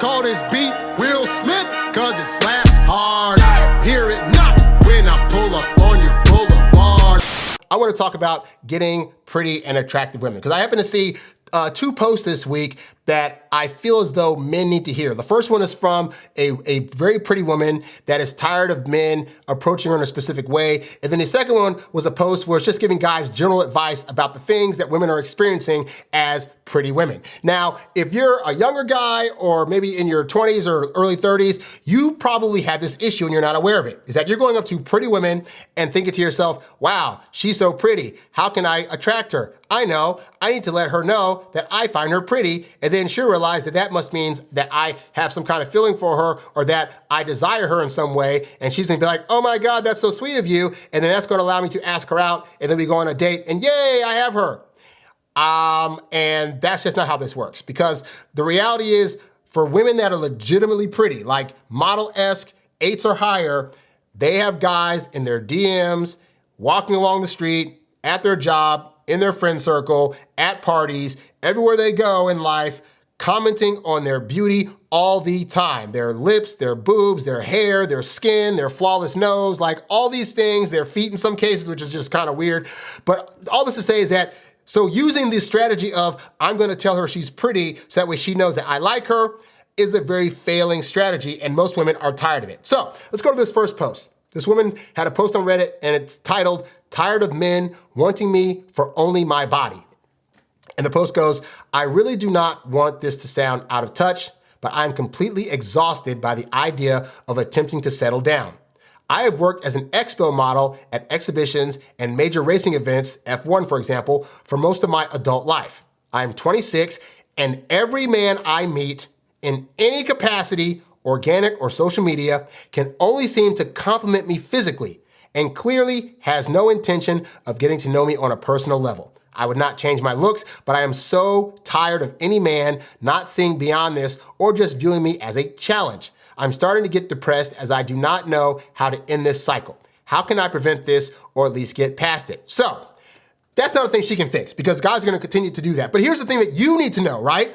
Call this beat Will Smith, cause it slaps hard. Hear it not when I pull up on your boulevard. I want to talk about getting pretty and attractive women, because I happen to see two posts this week that I feel as though men need to hear. The first one is from a very pretty woman that is tired of men approaching her in a specific way. And then the second one was a post where it's just giving guys general advice about the things that women are experiencing as pretty women. Now, if you're a younger guy or maybe in your 20s or early 30s, you probably have this issue and you're not aware of it. Is that you're going up to pretty women and thinking to yourself, wow, she's so pretty. How can I attract her? I know, I need to let her know that I find her pretty, and then she'll realize that that must mean that I have some kind of feeling for her or that I desire her in some way, and she's gonna be like, oh my God, that's so sweet of you, and then that's gonna allow me to ask her out, and then we go on a date, and yay, I have her. And that's just not how this works, because the reality is, for women that are legitimately pretty, like model-esque, 8s or higher, they have guys in their DMs, walking along the street, at their job, in their friend circle, at parties, everywhere they go in life, commenting on their beauty all the time. Their lips, their boobs, their hair, their skin, their flawless nose, like all these things, their feet in some cases, which is just kind of weird. But all this to say is that, so using this strategy of, I'm gonna tell her she's pretty so that way she knows that I like her, is a very failing strategy, and most women are tired of it. So let's go to this first post. This woman had a post on Reddit and it's titled, "Tired of Men Wanting Me for Only My Body." And the post goes, I really do not want this to sound out of touch, but I'm completely exhausted by the idea of attempting to settle down. I have worked as an expo model at exhibitions and major racing events, F1 for example, for most of my adult life. I'm 26 and every man I meet in any capacity, organic or social media, can only seem to compliment me physically and clearly has no intention of getting to know me on a personal level. I would not change my looks, but I am so tired of any man not seeing beyond this or just viewing me as a challenge. I'm starting to get depressed as I do not know how to end this cycle. How can I prevent this or at least get past it? So that's not a thing she can fix, because guys are gonna continue to do that. But here's the thing that you need to know, right?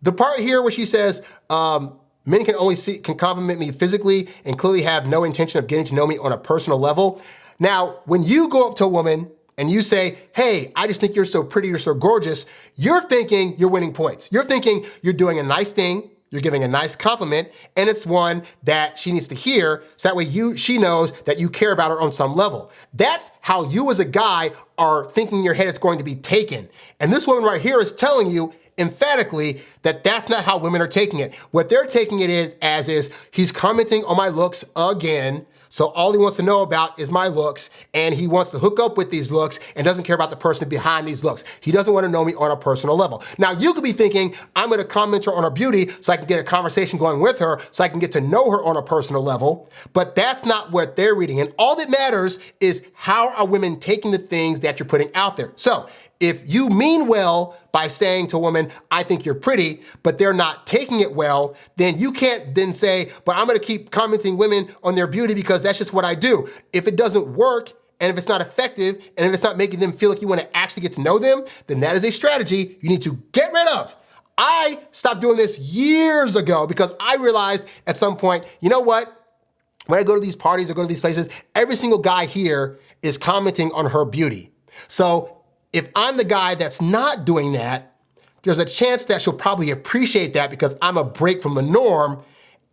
The part here where she says, men can only can compliment me physically and clearly have no intention of getting to know me on a personal level. Now, when you go up to a woman and you say, hey, I just think you're so pretty, you're so gorgeous, you're thinking you're winning points. You're thinking you're doing a nice thing, you're giving a nice compliment, and it's one that she needs to hear, so that way she knows that you care about her on some level. That's how you as a guy are thinking in your head it's going to be taken. And this woman right here is telling you emphatically that that's not how women are taking it. What they're taking it is he's commenting on my looks again, so all he wants to know about is my looks, and he wants to hook up with these looks and doesn't care about the person behind these looks. He doesn't want to know me on a personal level. Now, you could be thinking, I'm gonna comment her on her beauty so I can get a conversation going with her, so I can get to know her on a personal level, but that's not what they're reading. And all that matters is how are women taking the things that you're putting out there. So if you mean well by saying to a woman, I think you're pretty, but they're not taking it well, then you can't then say, but I'm gonna keep commenting women on their beauty because that's just what I do. If it doesn't work, and if it's not effective, and if it's not making them feel like you wanna actually get to know them, then that is a strategy you need to get rid of. I stopped doing this years ago because I realized at some point, you know what? When I go to these parties or go to these places, every single guy here is commenting on her beauty. So if I'm the guy that's not doing that, there's a chance that she'll probably appreciate that because I'm a break from the norm,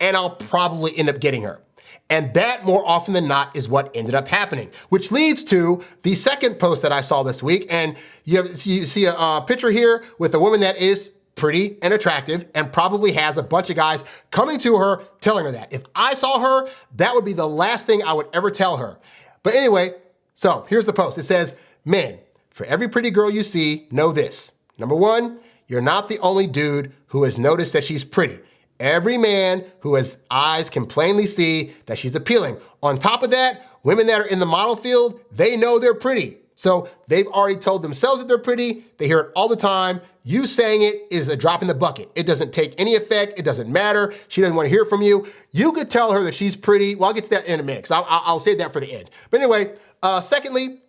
and I'll probably end up getting her. And that, more often than not, is what ended up happening, which leads to the second post that I saw this week. And you see a picture here with a woman that is pretty and attractive and probably has a bunch of guys coming to her telling her that. If I saw her, that would be the last thing I would ever tell her. But anyway, so here's the post. It says, men, for every pretty girl you see, know this. Number one, you're not the only dude who has noticed that she's pretty. Every man who has eyes can plainly see that she's appealing. On top of that, women that are in the model field, they know they're pretty. So they've already told themselves that they're pretty. They hear it all the time. You saying it is a drop in the bucket. It doesn't take any effect. It doesn't matter. She doesn't want to hear from you. You could tell her that she's pretty. Well, I'll get to that in a minute, because I'll save that for the end. But anyway, secondly,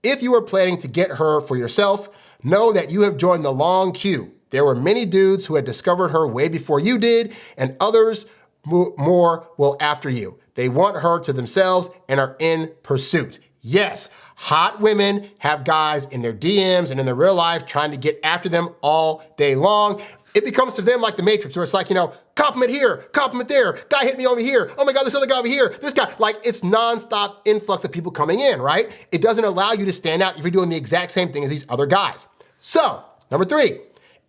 if you are planning to get her for yourself, know that you have joined the long queue. There were many dudes who had discovered her way before you did, and others more will after you. They want her to themselves and are in pursuit. Yes, hot women have guys in their DMs and in their real life trying to get after them all day long. It becomes to them like the Matrix, where it's like, compliment here, compliment there, guy hit me over here, oh my God, this other guy over here, this guy, like it's nonstop influx of people coming in, right? It doesn't allow you to stand out if you're doing the exact same thing as these other guys. So, number 3,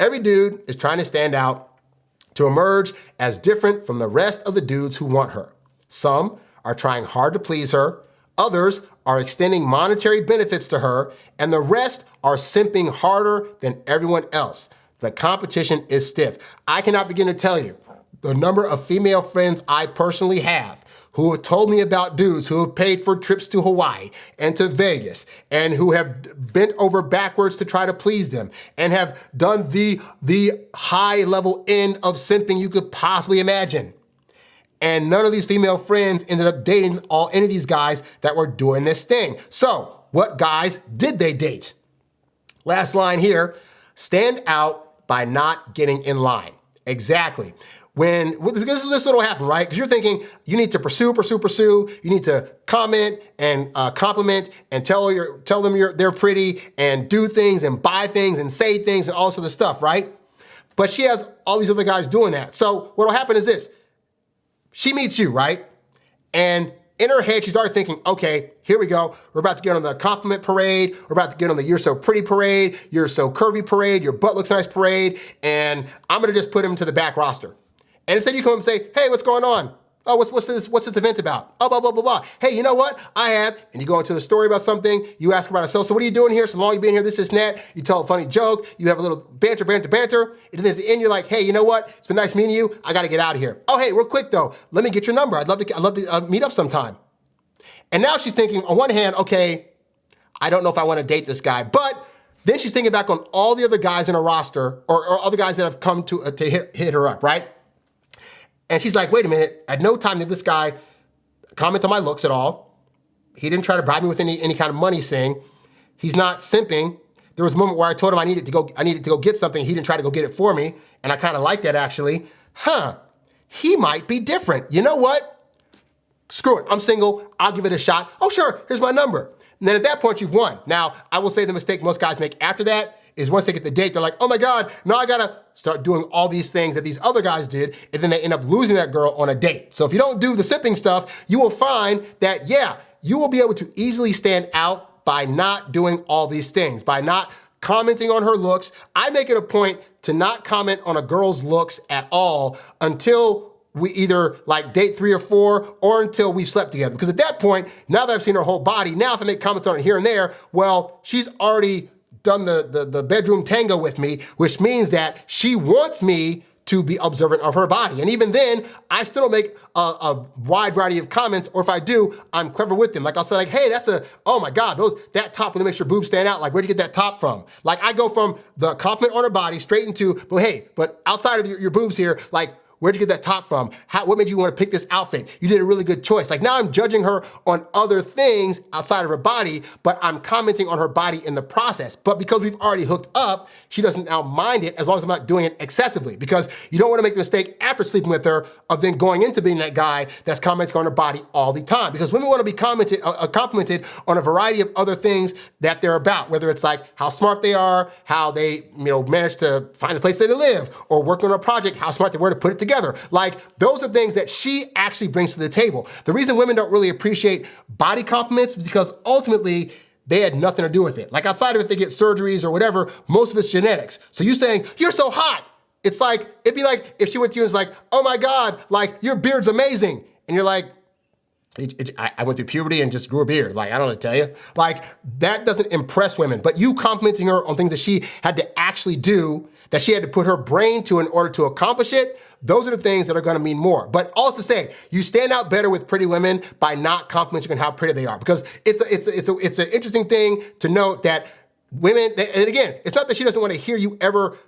every dude is trying to stand out to emerge as different from the rest of the dudes who want her. Some are trying hard to please her, others are extending monetary benefits to her, and the rest are simping harder than everyone else. The competition is stiff. I cannot begin to tell you the number of female friends I personally have who have told me about dudes who have paid for trips to Hawaii and to Vegas and who have bent over backwards to try to please them and have done the high level end of simping you could possibly imagine. And none of these female friends ended up dating any of these guys that were doing this thing. So what guys did they date? Last line here, stand out by not getting in line. Exactly. This is what will happen, right? Because you're thinking you need to pursue. You need to comment and compliment and tell them they're pretty and do things and buy things and say things and all this other stuff, right? But she has all these other guys doing that. So what will happen is this. She meets you, right? And in her head, she's already thinking, okay, here we go. We're about to get on the compliment parade. We're about to get on the you're so pretty parade, you're so curvy parade, your butt looks nice parade, and I'm gonna just put him to the back roster. And instead you come and say, hey, what's going on? Oh, what's this event about? Oh, blah, blah, blah, blah. Hey, you know what? And you go into a story about something, you ask about herself. So what are you doing here? So long you've been here, this and that. You tell a funny joke, you have a little banter. And then at the end, you're like, hey, you know what? It's been nice meeting you. I got to get out of here. Oh, hey, real quick though, let me get your number. I'd love to meet up sometime. And now she's thinking, on one hand, okay, I don't know if I want to date this guy, but then she's thinking back on all the other guys in her roster or other guys that have come to hit her up, right? And she's like, wait a minute, at no time did this guy comment on my looks at all. He didn't try to bribe me with any kind of money thing. He's not simping. There was a moment where I told him I needed to go get something. He didn't try to go get it for me. And I kind of like that actually. He might be different. You know what? Screw it, I'm single, I'll give it a shot. Oh sure, here's my number. And then at that point you've won. Now, I will say the mistake most guys make after that is once they get the date, they're like, oh my God, now I gotta start doing all these things that these other guys did, and then they end up losing that girl on a date. So if you don't do the sipping stuff, you will find that, yeah, you will be able to easily stand out by not doing all these things, by not commenting on her looks. I make it a point to not comment on a girl's looks at all until we either like date 3 or 4 or until we've slept together. Because at that point, now that I've seen her whole body, now if I make comments on it here and there, well, she's already done the bedroom tango with me, which means that she wants me to be observant of her body. And even then, I still don't make a wide variety of comments, or if I do, I'm clever with them. Like I'll say like, hey, oh my God, that top really makes your boobs stand out. Like, where'd you get that top from? Like I go from the compliment on her body straight into, but outside of your boobs here, like, where'd you get that top from? What made you want to pick this outfit? You did a really good choice. Like now I'm judging her on other things outside of her body, but I'm commenting on her body in the process. But because we've already hooked up, she doesn't now mind it as long as I'm not doing it excessively, because you don't want to make the mistake after sleeping with her of then going into being that guy that's commenting on her body all the time. Because women want to be complimented on a variety of other things that they're about, whether it's like how smart they are, how they manage to find a place that they live, or work on a project, how smart they were to put it together. Like those are things that she actually brings to the table. The reason women don't really appreciate body compliments is because ultimately they had nothing to do with it. Like outside of if they get surgeries or whatever, most of it's genetics. So you saying, you're so hot. It'd be like if she went to you and was like, oh my God, like your beard's amazing. And you're like, I went through puberty and just grew a beard. Like, I don't know what to tell you. Like, that doesn't impress women. But you complimenting her on things that she had to actually do, that she had to put her brain to in order to accomplish it, those are the things that are gonna mean more. But also say, you stand out better with pretty women by not complimenting on how pretty they are. Because it's an interesting thing to note that women, and again, it's not that she doesn't want to hear you ever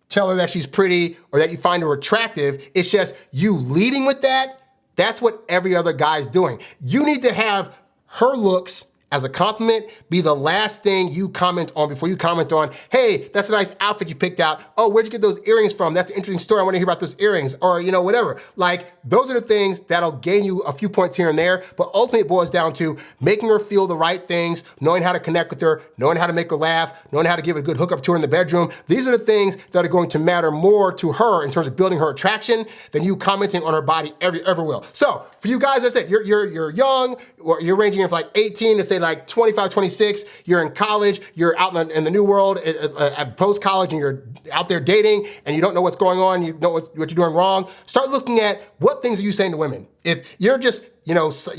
tell her that she's pretty or that you find her attractive. It's just you leading with that. That's what every other guy's doing. You need to have her looks as a compliment be the last thing you comment on before you comment on, hey, that's a nice outfit you picked out. Oh, where'd you get those earrings from? That's an interesting story. I want to hear about those earrings, or whatever. Like, those are the things that'll gain you a few points here and there, but ultimately it boils down to making her feel the right things, knowing how to connect with her, knowing how to make her laugh, knowing how to give a good hookup to her in the bedroom. These are the things that are going to matter more to her in terms of building her attraction than you commenting on her body ever will. So for you guys, as I said, you're young, or you're ranging from like 18 to say like 25, 26, you're in college, you're out in the new world at post-college, and you're out there dating and you don't know what's going on, you know what you're doing wrong. Start looking at what things are you saying to women. If you're just,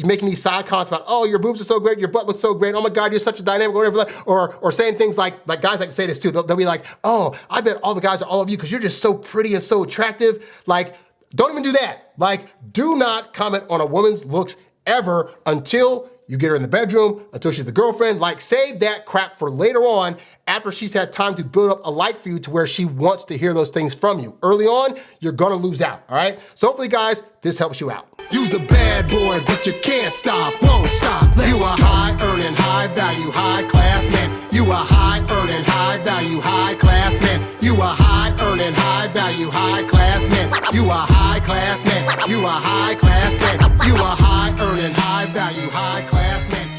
making these side comments about, oh, your boobs are so great, your butt looks so great, oh my God, you're such a dynamic, whatever, or saying things like guys like to say this too, they'll be like, oh, I bet all the guys are all of you because you're just so pretty and so attractive. Like, don't even do that. Like, do not comment on a woman's looks ever until you get her in the bedroom, until she's the girlfriend. Like, save that crap for later on after she's had time to build up a like for you to where she wants to hear those things from you. Early on, you're gonna lose out, all right? So hopefully, guys, this helps you out. You's a bad boy, but you can't stop, won't stop. You a high-earning, high-value, high-class man. You a high-earning, high-value, high-class man. You a high-earning, high-value, high-class man. You a high-class man. You a high-class man. You a high-earning, high-value, high-class man.